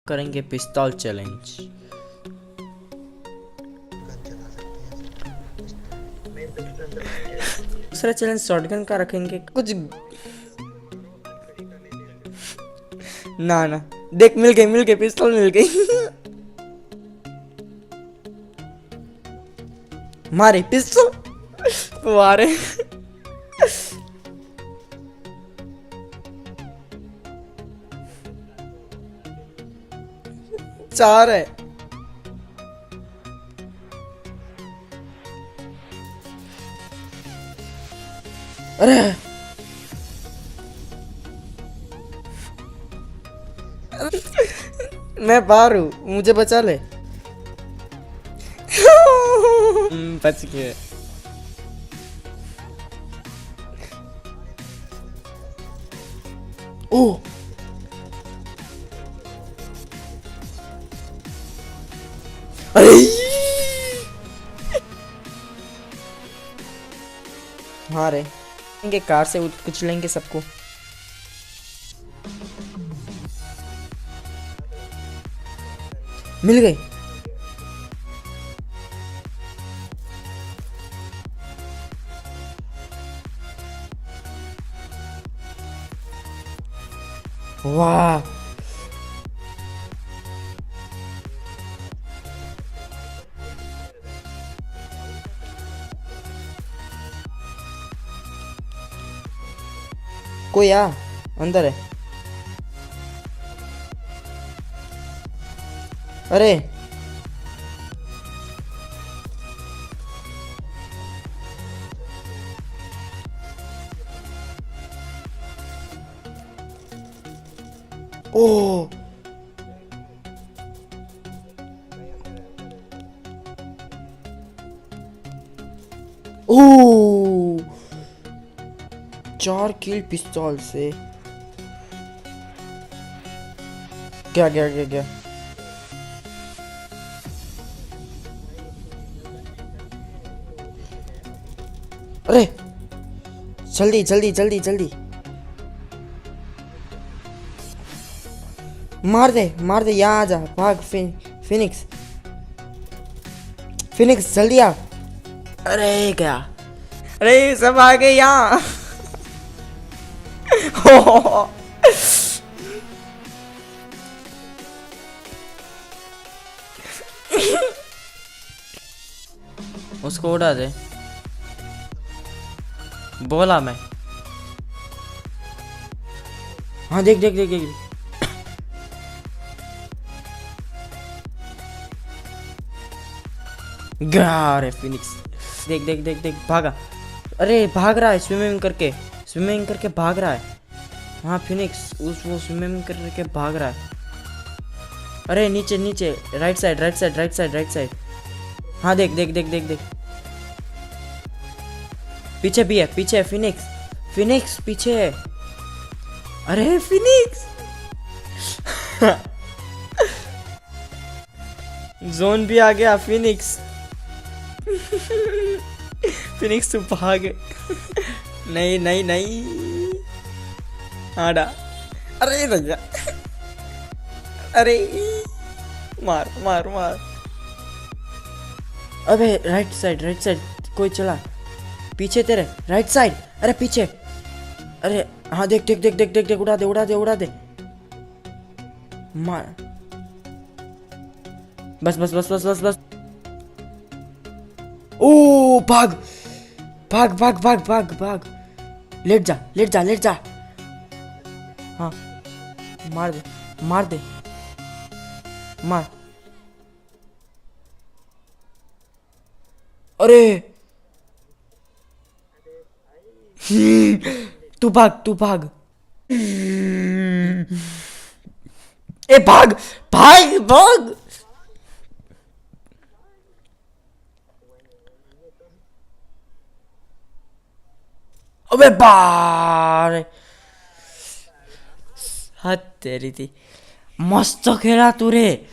करेंगे पिस्तौल चैलेंज। दूसरा चैलेंज शॉटगन का रखेंगे कुछ। ना ना, देख मिल गई पिस्तौल मिल गई। मारे पिस्तौल मारे। चार है। अरे मैं बाहर हूँ, मुझे बचा ले। बच गए। ओ अरे हाँ रे, कार से कुचलेंगे सबको। मिल गई। वाह कोई आ अंदर है। अरे ओ ओ 4 किल पिस्तौल से। क्या अरे जल्दी मार दे, यहाँ आ जा, भाग। फिनिक्स जल्दी आ। अरे क्या, अरे सब आ गए यहाँ। उसको उड़ा दे, बोला मैं। हाँ देख। अरे फिनिक्स देख भागा। अरे भाग रहा है, स्विमिंग करके भाग रहा है। हाँ फिनिक्स वो स्विमिंग करके भाग रहा है। अरे नीचे राइट साइड। हाँ देख। पीछे भी है, पीछे फिनिक्स पीछे है। अरे फिनिक्स जोन भी आ गया। फिनिक्स तू भाग। नहीं आड़ा। अरे भैया, अरे मार। अबे राइट साइड कोई चला पीछे तेरे, राइट साइड। अरे पीछे। अरे हाँ देख उड़ा दे। मार। बस। ओ भाग। लेट जा। हाँ मार दे। अरे तू भाग। ए भाग। अबे बार हद तेरी थी। मस्त खेला तू रे।